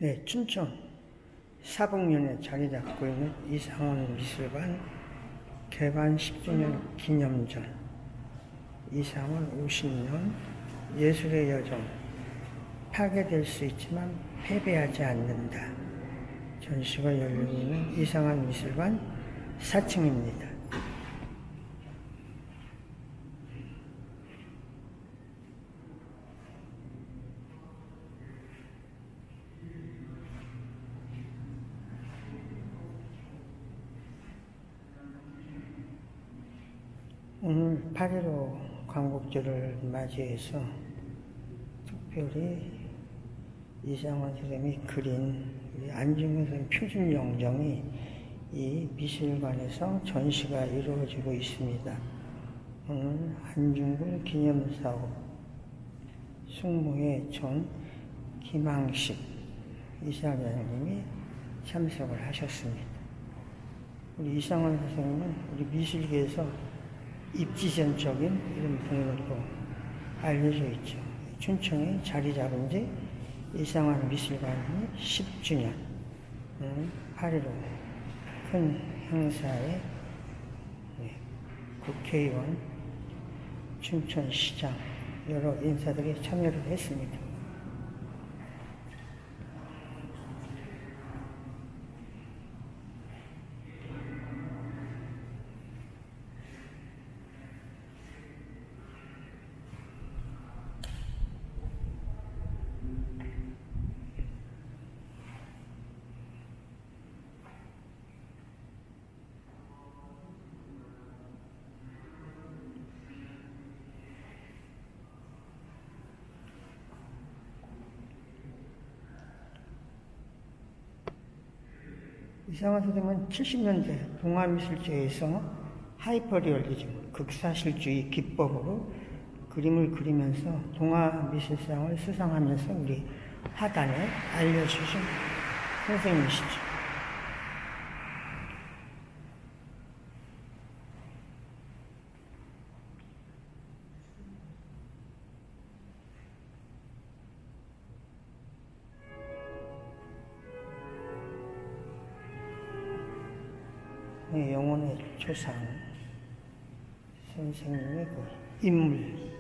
네, 춘천 사북면에 자리 잡고 있는 이상원 미술관 개관 10주년 기념전 이상원 50년 예술의 여정 파괴될 수 있지만 패배하지 않는다. 전시가 열리고 있는 이상원 미술관 4층입니다. 오늘 8.15 광복절을 맞이해서 특별히 이상원 선생님이 그린 안중근 선생님 표준 영정이 이 미술관에서 전시가 이루어지고 있습니다. 오늘 안중근 기념사업 숙모의 전 김항식 이사장님이 참석을 하셨습니다. 우리 이상원 선생님은 우리 미술계에서 입지전적인 이런 분으로 알려져 있죠. 춘천에 자리 잡은 지 이상원 미술관이 10주년 8.15 큰 행사에 국회의원, 춘천시장 여러 인사들이 참여를 했습니다. 이상원 선생님은 70년대 동아미술제에서 하이퍼리얼리즘, 극사실주의 기법으로 그림을 그리면서 동아미술상을 수상하면서 우리 하단에 알려주신 선생님이시죠. 영혼의 초상 선생님의 그 인물,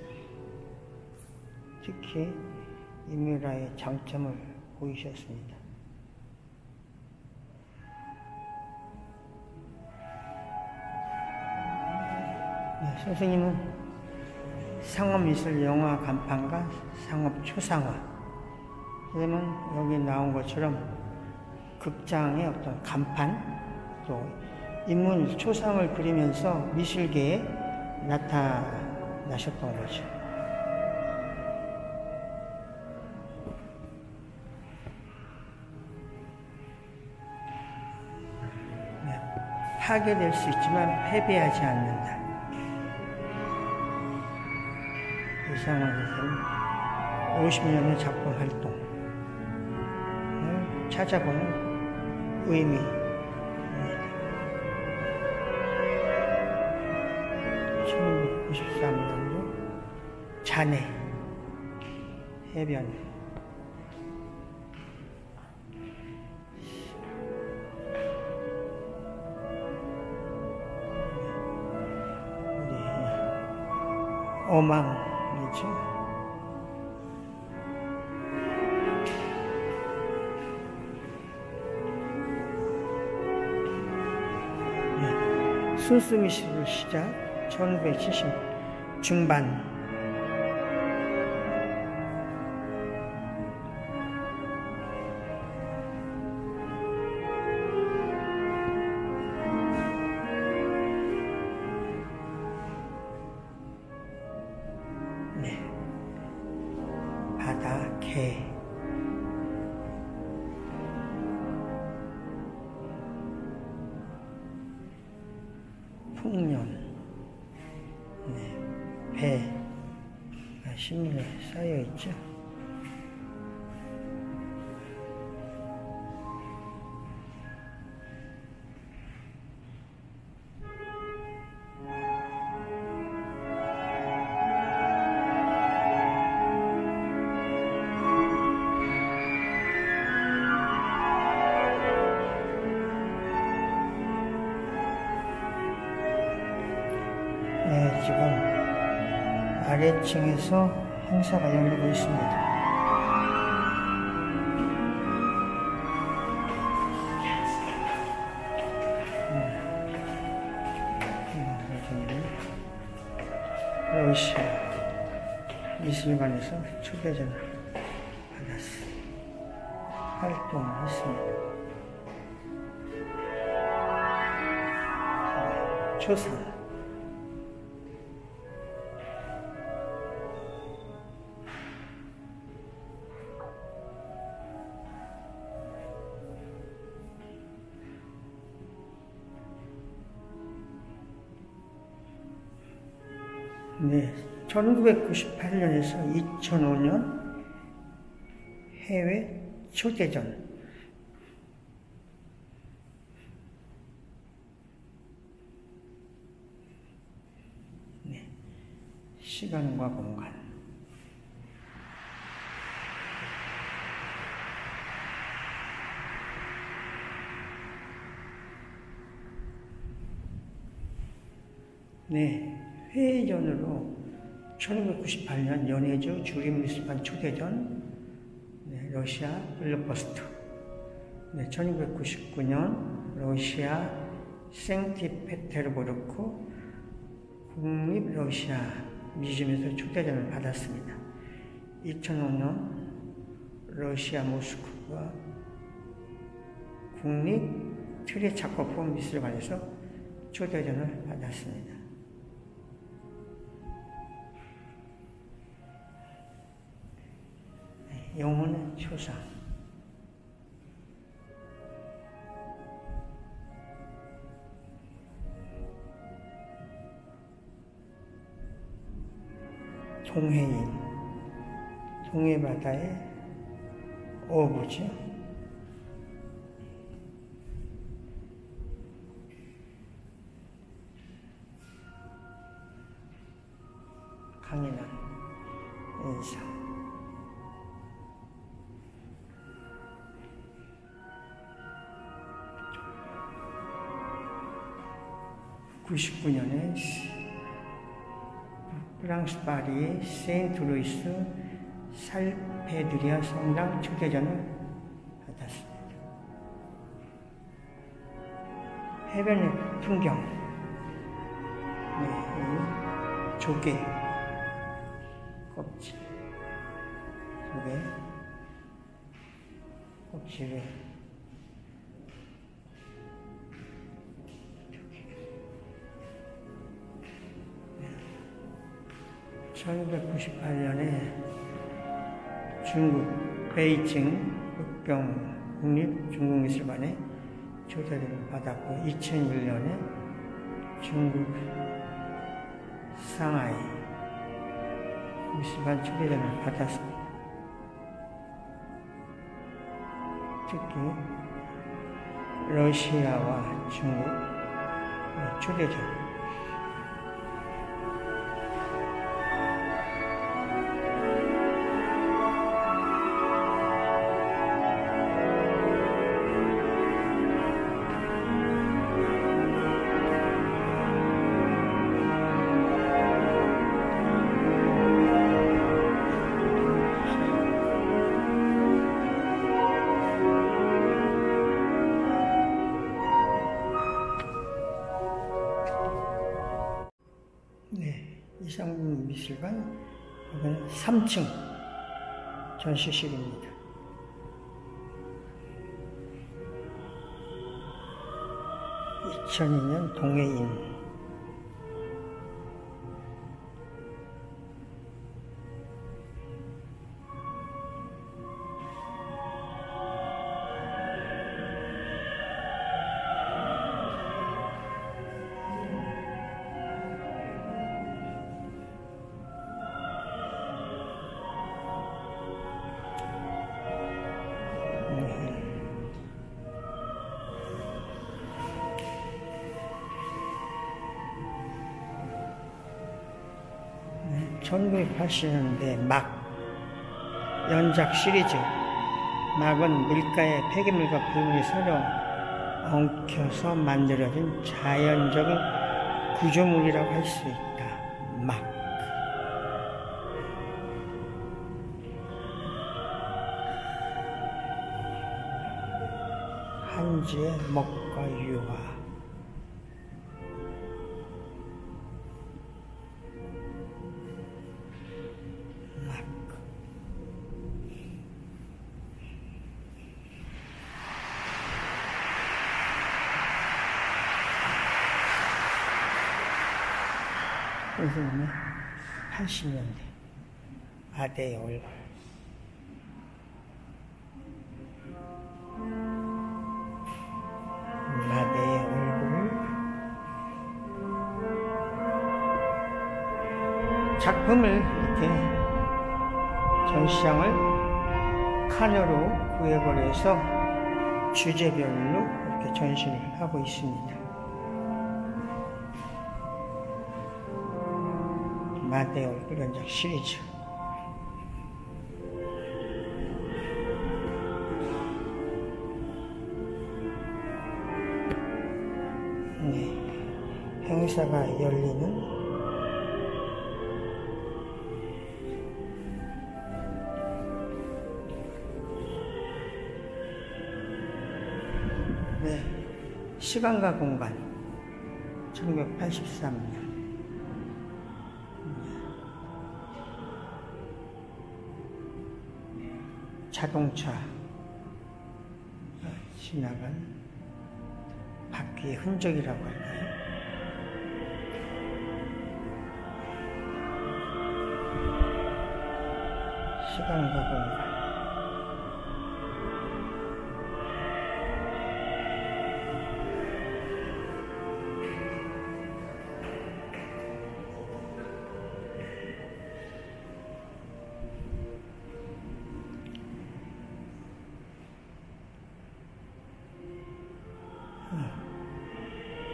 특히 인물화의 장점을 보이셨습니다. 네, 선생님은 상업미술 영화 간판과 상업 초상화, 선생님은 여기 나온 것처럼 극장의 어떤 간판, 또 인물 초상을 그리면서 미술계에 나타나셨던 거죠. 네. 파괴될 수 있지만 패배하지 않는다. 이상원 선생님 50년의 작품 활동을 찾아보는 의미 1993년도 잔해 해변 우리 어망이죠. 네. 순수미술 시작 1970 중반 네. 바다, 개 풍년 배 신문에 쌓여 있죠. 아래층에서 행사가 열리고 있습니다. 러시아 미술관에서 초대전을 받았어. 활동을 했습니다. 초상. 네, 1998년에서 2005년 해외 초대전. 네, 시간과 공간. 네, 회의전으로 1998년 연해주 주립미술관 초대전, 네, 러시아 블루버스트, 네, 1999년 러시아 생티페테르부르크 국립 러시아 미술에서 초대전을 받았습니다. 2005년 러시아 모스크바 국립 트레차코프 미술관에서 초대전을 받았습니다. 영혼의 초상. 동해인, 동해바다의 어부죠. 강인한 인상. 99년에 프랑스 파리의 세인트루이스 살페드리아 성당 초대전을 받았습니다. 해변의 풍경. 네, 이 조개 껍질, 조개 껍질을 1998년에 중국 베이징 북경 국립중국미술관에 초대를 받았고 2001년에 중국 상하이 미술관 초대전을 받았습니다. 특히 러시아와 중국 초대전. 네, 이상분 미술관 3층 전시실입니다. (2002년) 동해인. 네, 1980년대 막 연작 시리즈. 막은 밀가의 폐기물과 불물이 서로 엉켜서 만들어진 자연적인 구조물이라고 할 수 있다. 막. 한지의 먹과 유화 막 선생님의 80년대 아대의 얼굴 마대의 얼굴 작품을 이렇게 전시장을 칸으로 구해버려서 주제별로 이렇게 전시를 하고 있습니다. 마대의 얼굴 연작 시리즈 행사가 열리는 시간과 공간 1983년 자동차 지나간 바퀴의 흔적이라고 할까요? 시간과 공간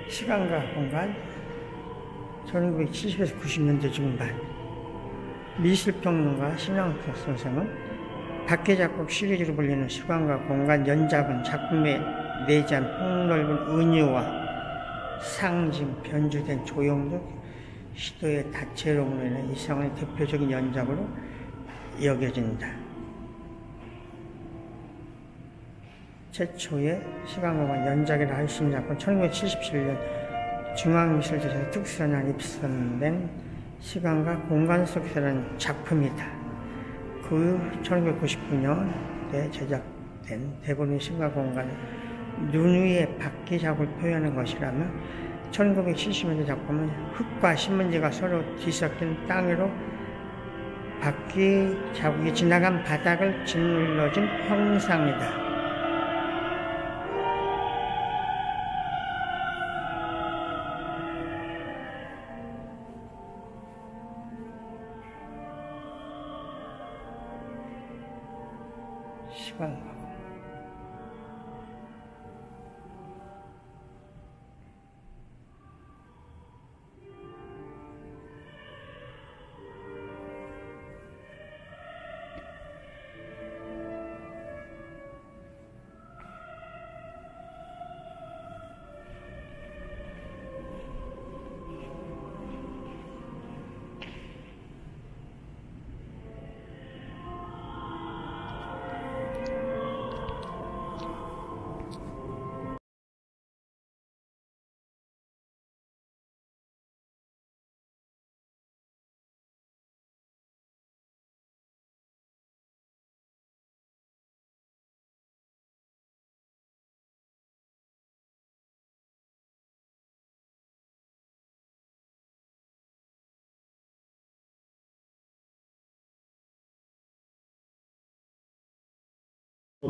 시간과 공간 1970에서 90년대 중반 미술평론가 신영석 선생은 박해작곡 시리즈로 불리는 시간과 공간 연작은 작품에 내재한 폭넓은 은유와 상징, 변주된 조형적 시도의 다채로움으로 인해 이상의 대표적인 연작으로 여겨진다. 최초의 시간공간 연작이라 할 수 있는 작품 1977년 중앙미술대에서 특수전환 입선된 시간과 공간 속에서라는 작품이다. 그 후 1999년에 제작된 대부분의 시간과 공간은 눈 위에 바퀴 자국을 표현하는 것이라면 1970년대 작품은 흙과 신문지가 서로 뒤섞인 땅 위로 바퀴 자국이 지나간 바닥을 짓눌러진 형상이다. 시간과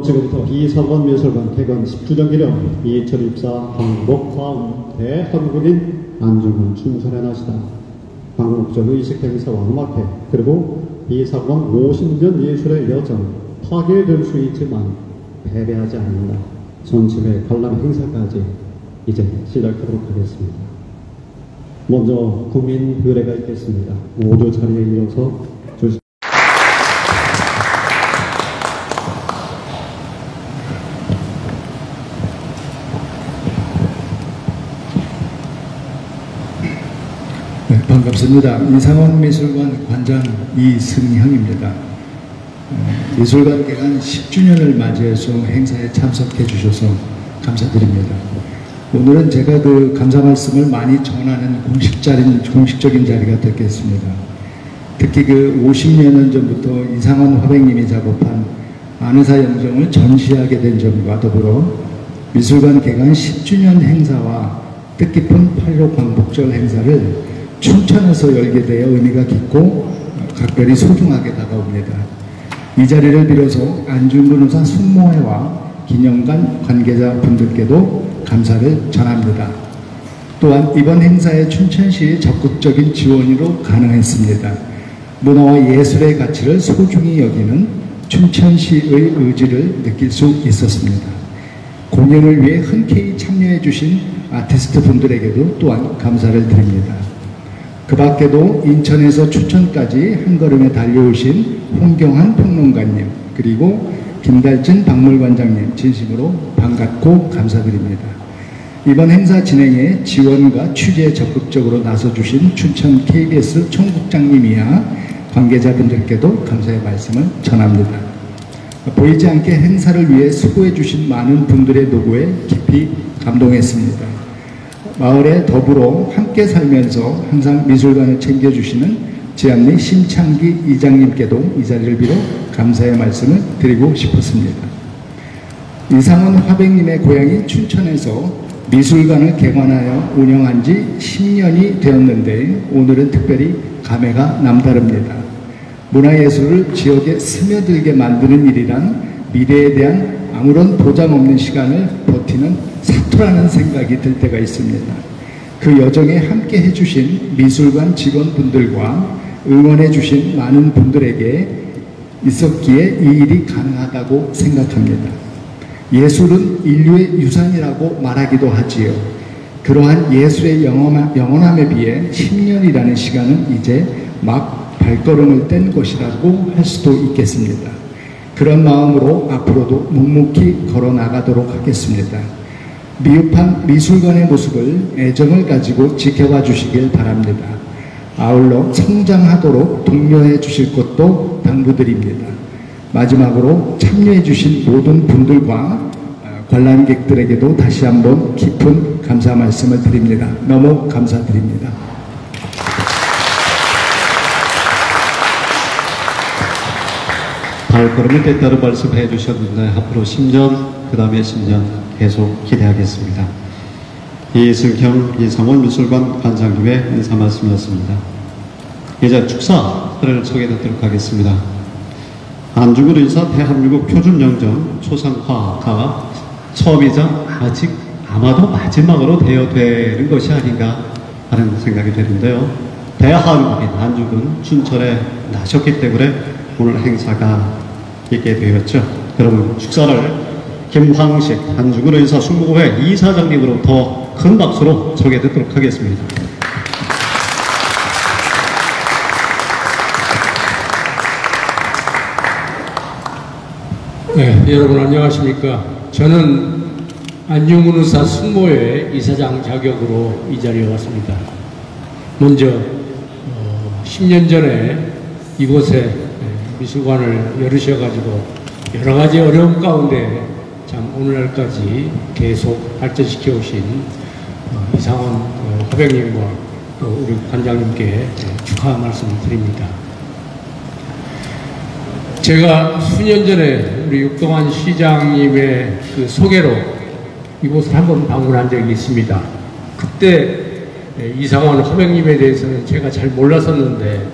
지금부터 이석원 미술관 개관 10주년 기념 2024 한복화음 대한국인 안중근 춤설의 날이다. 광복절 의식 행사와 음악회 그리고 이석원 50년 예술의 여정 파괴될 수 있지만 패배하지 않는다. 전집의 관람 행사까지 이제 시작하도록 하겠습니다. 먼저 국민 의례가 있겠습니다. 모두 자리에 이어서 주시. 네, 반갑습니다. 이상원 미술관 관장 이승형입니다. 미술관 개관 10주년을 맞이해서 행사에 참석해 주셔서 감사드립니다. 오늘은 제가 그 감사 말씀을 많이 전하는 공식적인 자리가 됐겠습니다. 특히 그 50여 전부터 이상원 화백님이 작업한 안의사 영정을 전시하게 된 점과 더불어 미술관 개관 10주년 행사와 뜻깊은 8.15 광복절 행사를 춘천에서 열게 되어 의미가 깊고 각별히 소중하게 다가옵니다. 이 자리를 빌어서 안중근 의사 숙모회와 기념관 관계자분들께도 감사를 전합니다. 또한 이번 행사에 춘천시의 적극적인 지원으로 가능했습니다. 문화와 예술의 가치를 소중히 여기는 춘천시의 의지를 느낄 수 있었습니다. 공연을 위해 흔쾌히 참여해 주신 아티스트 분들에게도 또한 감사를 드립니다. 그 밖에도 인천에서 춘천까지 한 걸음에 달려오신 홍경한 평론가님, 그리고 김달진 박물관장님 진심으로 반갑고 감사드립니다. 이번 행사 진행에 지원과 취재에 적극적으로 나서주신 춘천 KBS 총국장님이야 관계자분들께도 감사의 말씀을 전합니다. 보이지 않게 행사를 위해 수고해 주신 많은 분들의 노고에 깊이 감동했습니다. 마을에 더불어 함께 살면서 항상 미술관을 챙겨주시는 지암리 심창기 이장님께도 이 자리를 빌어 감사의 말씀을 드리고 싶었습니다. 이상원 화백님의 고향인 춘천에서 미술관을 개관하여 운영한 지 10년이 되었는데 오늘은 특별히 감회가 남다릅니다. 문화예술을 지역에 스며들게 만드는 일이란 미래에 대한 아무런 보장 없는 시간을 버티는 사투라는 생각이 들 때가 있습니다. 그 여정에 함께 해주신 미술관 직원분들과 응원해주신 많은 분들에게 있었기에 이 일이 가능하다고 생각합니다. 예술은 인류의 유산이라고 말하기도 하지요. 그러한 예술의 영원함에 비해 10년이라는 시간은 이제 막 발걸음을 뗀 것이라고 할 수도 있겠습니다. 그런 마음으로 앞으로도 묵묵히 걸어 나가도록 하겠습니다. 미흡한 미술관의 모습을 애정을 가지고 지켜봐 주시길 바랍니다. 아울러 성장하도록 독려해 주실 것도 당부드립니다. 마지막으로 참여해 주신 모든 분들과 관람객들에게도 다시 한번 깊은 감사 말씀을 드립니다. 너무 감사드립니다. 발걸음을 뗐다는 말씀해 주셨는데 앞으로 10년, 그 다음에 10년 계속 기대하겠습니다. 이승경 이상원 미술관 관장님의 인사 말씀이었습니다. 이제 축사를 소개하도록 하겠습니다. 안중근 의사 대한민국 표준영정 초상화가 처음이자 아직 아마도 마지막으로 되어되는 것이 아닌가 하는 생각이 드는데요. 대한민국인 안중근 춘천에 나셨기 때문에 오늘 행사가 있게 되었죠. 여러분 축사를 김황식 안중근 의사 숙모회 이사장님으로부터 큰 박수로 소개해 듣도록 하겠습니다. 네, 여러분 안녕하십니까. 저는 안중근 의사 숙모회 이사장 자격으로 이 자리에 왔습니다. 먼저 10년 전에 이곳에 미술관을 열으셔가지고 여러 가지 어려움 가운데 참 오늘날까지 계속 발전시켜 오신 이상원 화백님과 또 우리 관장님께 축하 말씀을 드립니다. 제가 수년 전에 우리 육동환 시장님의 그 소개로 이곳을 한번 방문한 적이 있습니다. 그때 이상원 화백님에 대해서는 제가 잘 몰랐었는데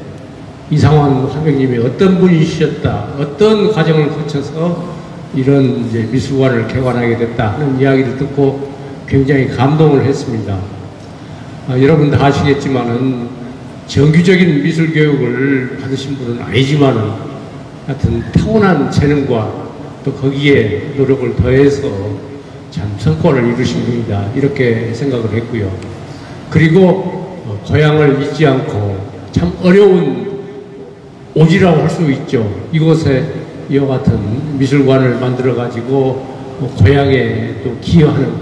이상원 화백님이 어떤 분이셨다, 어떤 과정을 거쳐서 이런 이제 미술관을 개관하게 됐다 하는 이야기를 듣고 굉장히 감동을 했습니다. 여러분 다 아시겠지만은 정규적인 미술 교육을 받으신 분은 아니지만은 하여튼 타고난 재능과 또 거기에 노력을 더해서 참 성과를 이루신 분이다 이렇게 생각을 했고요. 그리고 고향을 잊지 않고 참 어려운 오지라고 할 수 있죠. 이곳에 이와 같은 미술관을 만들어 가지고 고향에 또 기여하는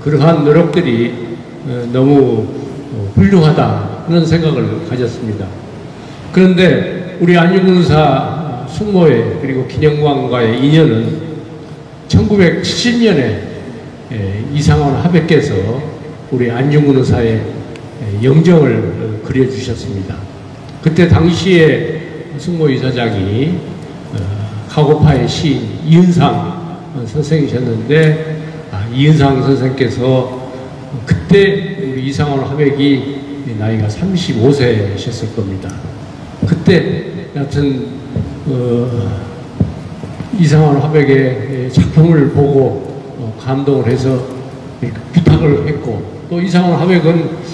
그러한 노력들이 너무 훌륭하다는 생각을 가졌습니다. 그런데 우리 안중근 의사 숙모회 그리고 기념관과의 인연은 1970년에 이상원 화백께서 우리 안중근 의사의 영정을 그려주셨습니다. 그때 당시에 승모 이사장이 가고파의 시인 이은상 선생이셨는데, 이은상 선생께서 그때 우리 이상원 화백이 나이가 35세셨을 겁니다. 그때 여하튼 이상원 화백의 작품을 보고 감동을 해서 부탁을 했고, 또 이상원 화백은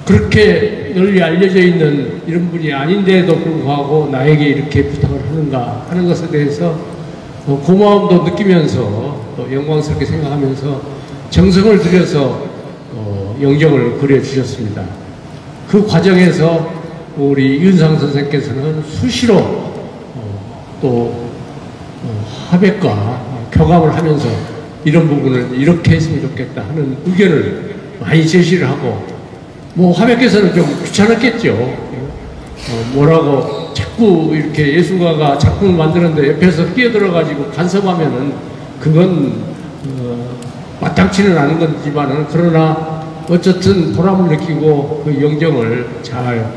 그렇게 널리 알려져 있는 이런 분이 아닌데도 불구하고 나에게 이렇게 부탁을 하는가 하는 것에 대해서 고마움도 느끼면서 또 영광스럽게 생각하면서 정성을 들여서 영정을 그려주셨습니다. 그 과정에서 우리 이은상 선생께서는 수시로 또 화백과 교감을 하면서 이런 부분을 이렇게 했으면 좋겠다 하는 의견을 많이 제시를 하고, 뭐 화백께서는 좀 귀찮았겠죠. 뭐라고 자꾸 이렇게 예술가가 작품을 만드는데 옆에서 끼어들어가지고 간섭하면은 그건 마땅치는 않은 거지만은, 그러나 어쨌든 보람을 느끼고 그 영정을 잘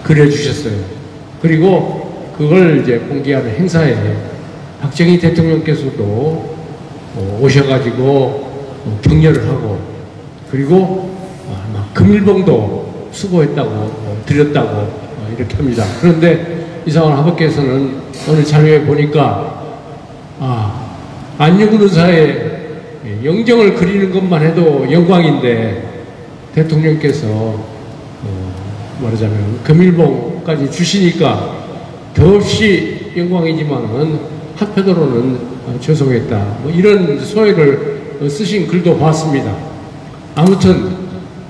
그려주셨어요. 그리고 그걸 이제 공개하는 행사에 박정희 대통령께서도 오셔가지고 격려를 하고, 그리고 금일봉도 수고했다고 드렸다고 이렇게 합니다. 그런데 이상원 화백께서는 오늘 자료에 보니까 안중근 의사의 영정을 그리는 것만 해도 영광인데 대통령께서 말하자면 금일봉까지 주시니까 더없이 영광이지만은 한편으로는 죄송했다, 뭐 이런 소회를 쓰신 글도 봤습니다. 아무튼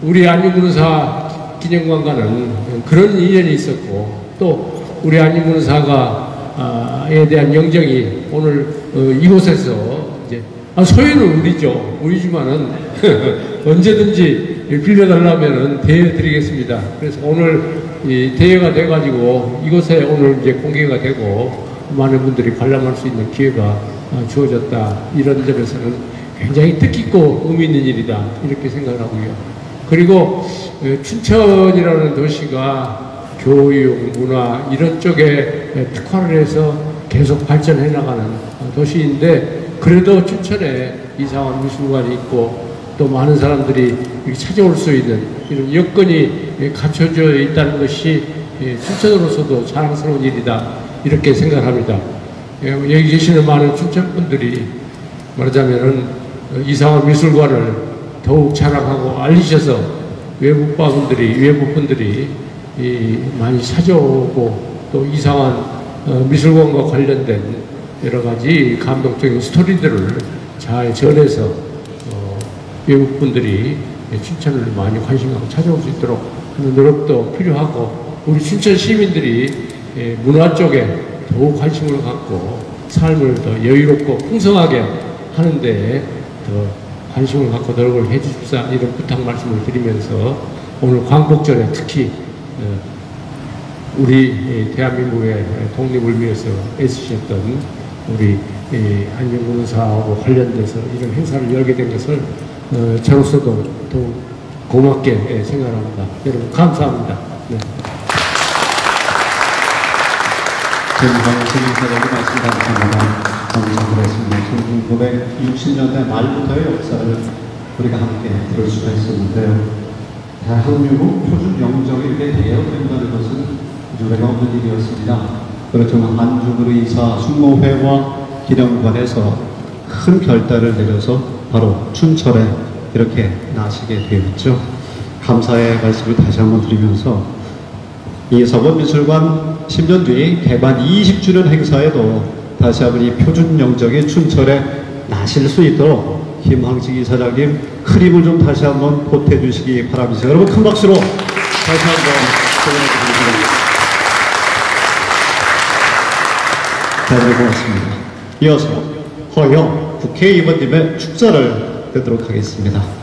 우리 안중근 의사 기념관과는 그런 인연이 있었고, 또 우리 안중근 의사가에 대한 영정이 오늘 이곳에서 이제 소유는 우리지만은 언제든지 빌려달라면은 대여드리겠습니다. 그래서 오늘 이 대여가 돼가지고 이곳에 오늘 이제 공개가 되고 많은 분들이 관람할 수 있는 기회가 주어졌다. 이런 점에서는 굉장히 뜻깊고 의미 있는 일이다, 이렇게 생각을 하고요. 그리고 춘천이라는 도시가 교육, 문화 이런 쪽에 특화를 해서 계속 발전해 나가는 도시인데, 그래도 춘천에 이상원 미술관이 있고 또 많은 사람들이 찾아올 수 있는 이런 여건이 갖춰져 있다는 것이 춘천으로서도 자랑스러운 일이다, 이렇게 생각합니다. 여기 계시는 많은 춘천 분들이 말하자면은 이상원 미술관을 더욱 자랑하고 알리셔서 외부 분들이 많이 찾아오고, 또 이상원 미술관과 관련된 여러 가지 감동적인 스토리들을 잘 전해서 외국 분들이 춘천을 많이 관심 갖고 찾아올 수 있도록 하는 노력도 필요하고, 우리 춘천 시민들이 문화 쪽에 더욱 관심을 갖고 삶을 더 여유롭고 풍성하게 하는데 더 관심을 갖고 노력을 해주십사, 이런 부탁 말씀을 드리면서 오늘 광복절에 특히 우리 대한민국의 독립을 위해서 애쓰셨던 우리 안중근 의사하고 관련돼서 이런 행사를 열게 된 것을 저로서도 더욱 고맙게 생각합니다. 여러분 감사합니다. 네. 정광식 이사장님 말씀 감사합니다. 감사드렸습니다. 1960년대 말부터의 역사를 우리가 함께 들을 수가 있었는데요. 대한민국 표준 영정이 이렇게 대여된다는 것은 유례가 없는 일이었습니다. 그렇지만 안중근 의사 숙모회와 기념관에서 큰 결단을 내려서 바로 춘천에 이렇게 나시게 되었죠. 감사의 말씀을 다시 한번 드리면서 이석원 미술관 10년 뒤 개관 20주년 행사에도 다시 한번 이 표준 영정의 춘천에 나실 수 있도록 김황식 이사장님 큰 힘을 좀 다시 한번 보태주시기 바랍니다. 여러분 큰 박수로 다시 한번 응원해드립니다. 대단히 고맙습니다. 이어서 허영 국회의원님의 축사를 듣도록 하겠습니다.